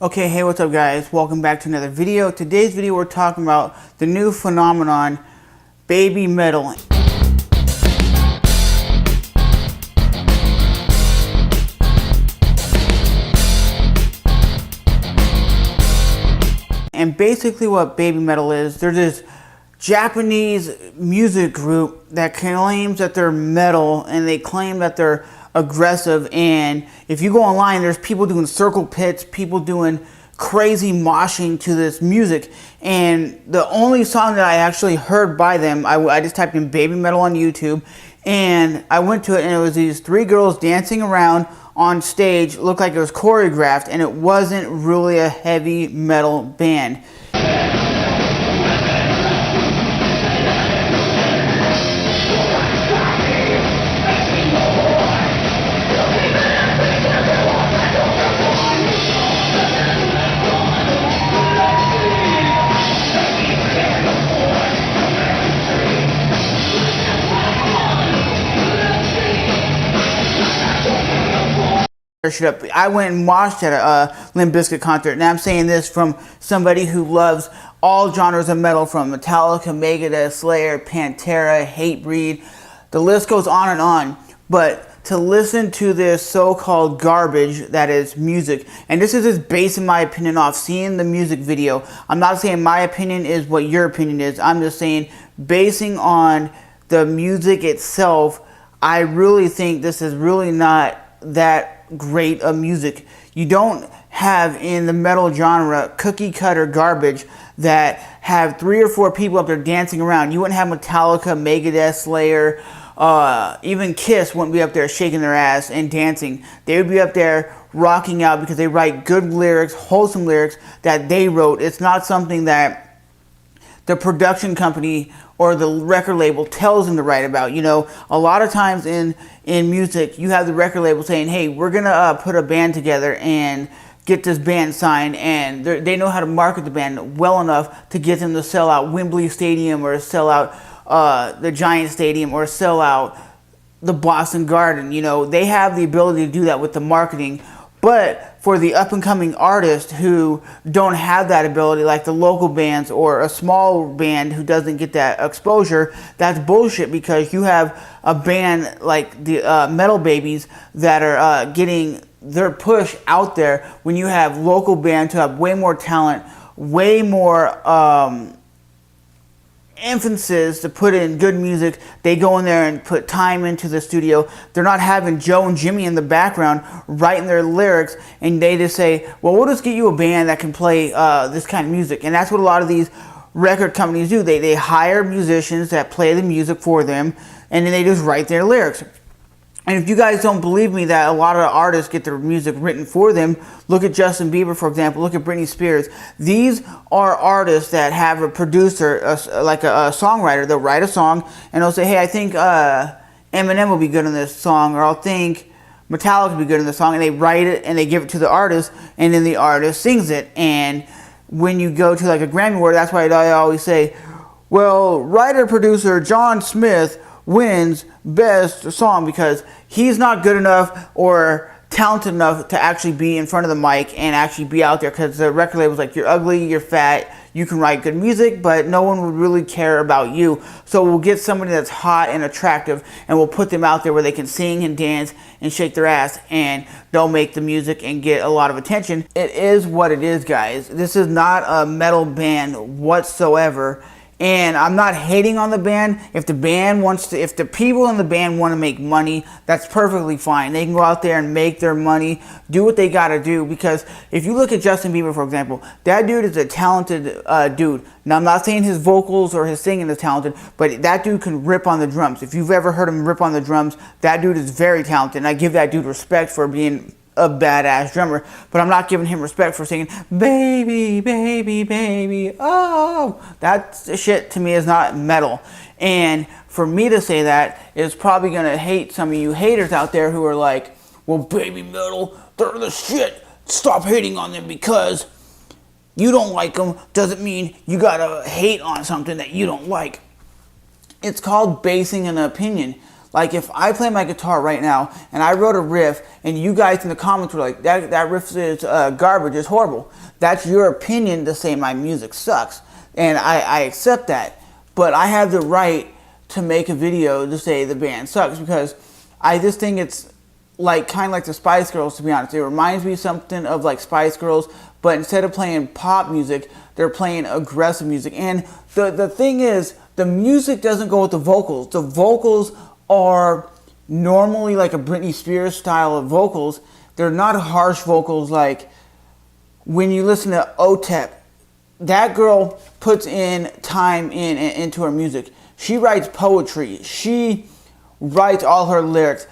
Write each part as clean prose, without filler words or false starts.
Okay, hey, what's up guys? Welcome back to another video. Today's video we're talking about the new phenomenon, Babymetal. And basically what Babymetal is, they're this Japanese music group that claims that they're metal and they claim that they're aggressive, and if you go online there's people doing circle pits, people doing crazy moshing to this music. And the only song that I actually heard by them, I just typed in Babymetal on YouTube and I went to it, and it was these three girls dancing around on stage. Looked like it was choreographed, and it wasn't really a heavy metal band. I went and watched at a Limp Bizkit concert, and I'm saying this from somebody who loves all genres of metal, from Metallica, Megadeth, Slayer, Pantera, Hatebreed. The list goes on and on. But to listen to this so-called garbage that is music, and this is just basing my opinion off seeing the music video. I'm not saying my opinion is what your opinion is. I'm just saying, basing on the music itself, I really think this is really not that great of music. You don't have in the metal genre cookie cutter garbage that have 3 or 4 people up there dancing around. You wouldn't have Metallica, Megadeth, Slayer, even Kiss wouldn't be up there shaking their ass and dancing. They would be up there rocking out because they write good lyrics, wholesome lyrics that they wrote. It's not something that the production company or the record label tells them to write about. You know, a lot of times in music, you have the record label saying, hey, we're going to put a band together and get this band signed, and they know how to market the band well enough to get them to sell out Wembley Stadium, or sell out the Giant Stadium, or sell out the Boston Garden. You know, they have the ability to do that with the marketing. But for the up-and-coming artists who don't have that ability, like the local bands or a small band who doesn't get that exposure, that's bullshit, because you have a band like the Metal Babies that are getting their push out there, when you have local bands who have way more talent, way more emphasis to put in good music. They go in there and put time into the studio. They're not having Joe and Jimmy in the background writing their lyrics, and they just say, well, we'll just get you a band that can play this kind of music. And that's what a lot of these record companies do. They hire musicians that play the music for them, and then they just write their lyrics. And if you guys don't believe me that a lot of artists get their music written for them, look at Justin Bieber, for example. Look at Britney Spears. These are artists that have a producer, like a songwriter. They'll write a song, and they'll say, hey, I think Eminem will be good in this song, or I'll think Metallica will be good in this song. And they write it, and they give it to the artist, and then the artist sings it. And when you go to like a Grammy Award, that's why I always say, well, writer-producer John Smith wins best song, because he's not good enough or talented enough to actually be in front of the mic and actually be out there, because the record label's like, you're ugly, you're fat, you can write good music, but no one would really care about you. So we'll get somebody that's hot and attractive, and we'll put them out there where they can sing and dance and shake their ass, and they'll make the music and get a lot of attention. It is what it is, guys. This is not a metal band whatsoever. And I'm not hating on the band. If the band wants to, if the people in the band want to make money, that's perfectly fine. They can go out there and make their money, do what they got to do. Because if you look at Justin Bieber, for example, that dude is a talented dude. Now, I'm not saying his vocals or his singing is talented, but that dude can rip on the drums. If you've ever heard him rip on the drums, that dude is very talented. And I give that dude respect for being a badass drummer, but I'm not giving him respect for singing baby, baby, baby, oh. That shit to me is not metal. And for me to say that is probably gonna hate some of you haters out there who are like, well, Babymetal, they're the shit, stop hating on them. Because you don't like them doesn't mean you gotta hate on something that you don't like. It's called basing an opinion. Like if I play my guitar right now and I wrote a riff and you guys in the comments were like, that riff is garbage, it's horrible. That's your opinion to say my music sucks. And I accept that. But I have the right to make a video to say the band sucks, because I just think it's like kind of like the Spice Girls, to be honest. It reminds me something of like Spice Girls, but instead of playing pop music, they're playing aggressive music. And the thing is, the music doesn't go with the vocals. The vocals are normally like a Britney Spears style of vocals. They're not harsh vocals like when you listen to OTEP. That girl puts in time into her music. She writes poetry. She writes all her lyrics.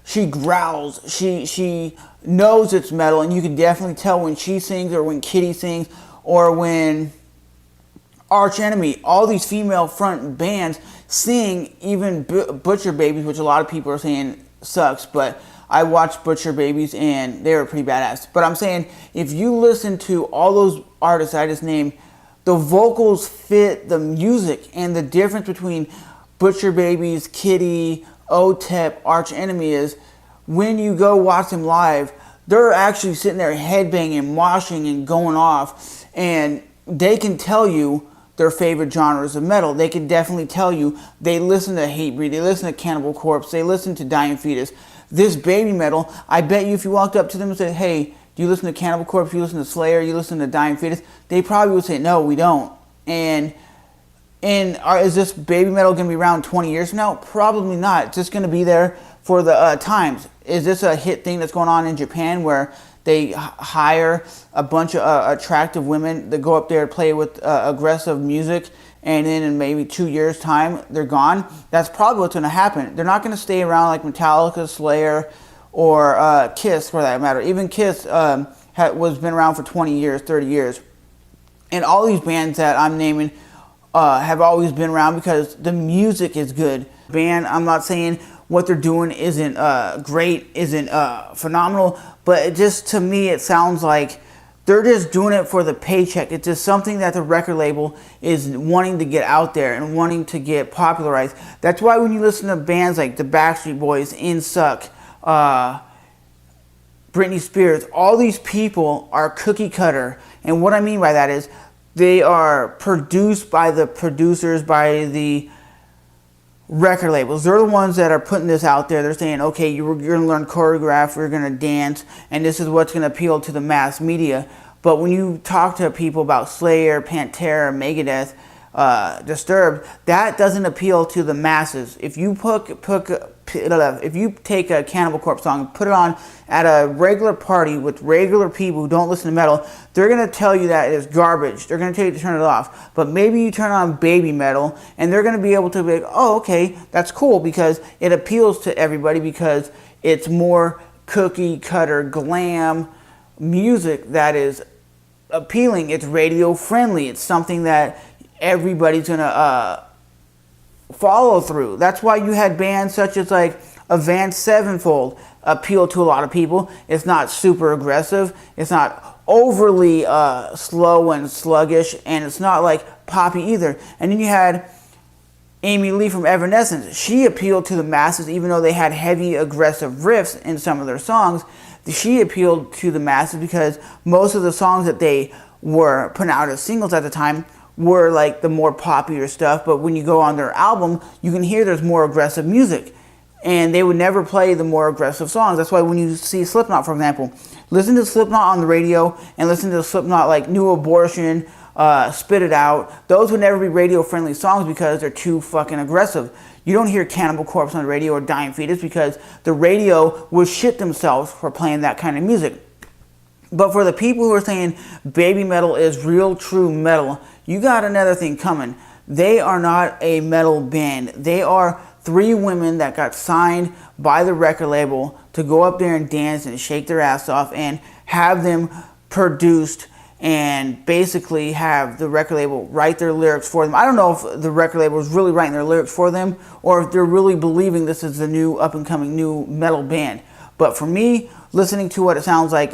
She growls. She knows it's metal, and you can definitely tell when she sings, or when Kitty sings, or when Arch Enemy. All these female front bands sing. Even Butcher Babies, which a lot of people are saying sucks, but I watched Butcher Babies and they were pretty badass. But I'm saying, if you listen to all those artists I just named, the vocals fit the music. And the difference between Butcher Babies, Kitty, OTEP, Arch Enemy is when you go watch them live, they're actually sitting there headbanging, moshing, and going off, and they can tell you their favorite genres of metal. They can definitely tell you they listen to Hatebreed, they listen to Cannibal Corpse, they listen to Dying Fetus. This Babymetal, I bet you if you walked up to them and said, hey, do you listen to Cannibal Corpse, do you listen to Slayer, you listen to Dying Fetus, they probably would say, no, we don't. And is this Babymetal going to be around 20 years from now? Probably not. It's just going to be there for the times. Is this a hit thing that's going on in Japan where they hire a bunch of attractive women that go up there to play with aggressive music, and then in maybe 2 years' time, they're gone? That's probably what's going to happen. They're not going to stay around like Metallica, Slayer, or Kiss, for that matter. Even Kiss was been around for 20 years, 30 years. And all these bands that I'm naming have always been around because the music is good. Band, I'm not saying what they're doing isn't great, isn't phenomenal, but it just, to me, it sounds like they're just doing it for the paycheck. It's just something that the record label is wanting to get out there and wanting to get popularized. That's why when you listen to bands like the Backstreet Boys, InSuck, Britney Spears, all these people are cookie cutter. And what I mean by that is they are produced by the producers, by the record labels. They're the ones that are putting this out there. They're saying, okay, you're going to learn choreograph, you're going to dance, and this is what's going to appeal to the mass media. But when you talk to people about Slayer, Pantera, Megadeth, Disturbed, that doesn't appeal to the masses. If you take a Cannibal Corpse song and put it on at a regular party with regular people who don't listen to metal, they're going to tell you that it's garbage. They're going to tell you to turn it off. But maybe you turn on Babymetal and they're going to be able to be like, oh, okay, that's cool, because it appeals to everybody, because it's more cookie cutter glam music that is appealing. It's radio friendly. It's something that everybody's going to follow through. That's why you had bands such as like Avenged Sevenfold appeal to a lot of people. It's not super aggressive. It's not overly slow and sluggish, and it's not like poppy either. And then you had Amy Lee from Evanescence. She appealed to the masses, even though they had heavy aggressive riffs in some of their songs. She appealed to the masses because most of the songs that they were putting out as singles at the time were like the more popular stuff. But when you go on their album, you can hear there's more aggressive music, and they would never play the more aggressive songs. That's why when you see Slipknot, for example, listen to Slipknot on the radio and listen to Slipknot like New Abortion, Spit It Out. Those would never be radio friendly songs because they're too fucking aggressive. You don't hear Cannibal Corpse on the radio or Dying Fetus because the radio would shit themselves for playing that kind of music. But for the people who are saying Babymetal is real true metal, you got another thing coming. They are not a metal band. They are 3 women that got signed by the record label to go up there and dance and shake their ass off and have them produced and basically have the record label write their lyrics for them. I don't know if the record label is really writing their lyrics for them or if they're really believing this is the new up-and-coming new metal band. But for me, listening to what it sounds like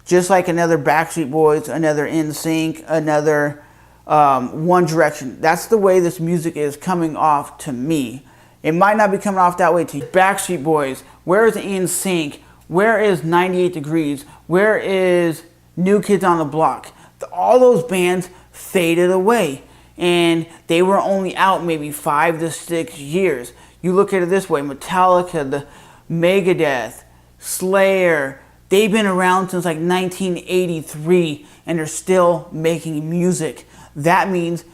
just like another Backstreet Boys, another NSYNC, another One Direction. That's the way this music is coming off to me. It might not be coming off that way to you. Backstreet Boys, where is NSYNC? Where is 98 Degrees? Where is New Kids on the Block? All those bands faded away, and they were only out maybe 5 to 6 years. You look at it this way: Metallica, the Megadeth, Slayer, they've been around since like 1983, and they're still making music. That means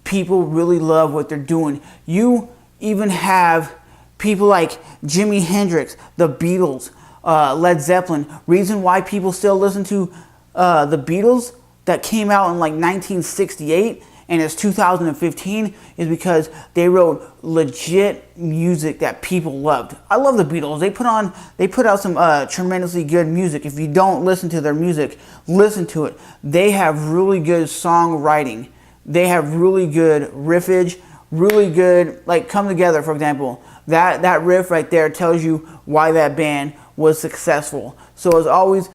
people really love what they're doing. You even have people like Jimi Hendrix, the Beatles, Led Zeppelin. Reason why people still listen to the Beatles that came out in like 1968 and it's 2015 is because they wrote legit music that people loved. I love the Beatles. They put out some tremendously good music. If you don't listen to their music, listen to it. They have really good songwriting. They have really good riffage, really good, like Come Together, for example. That riff right there tells you why that band was successful. So as always,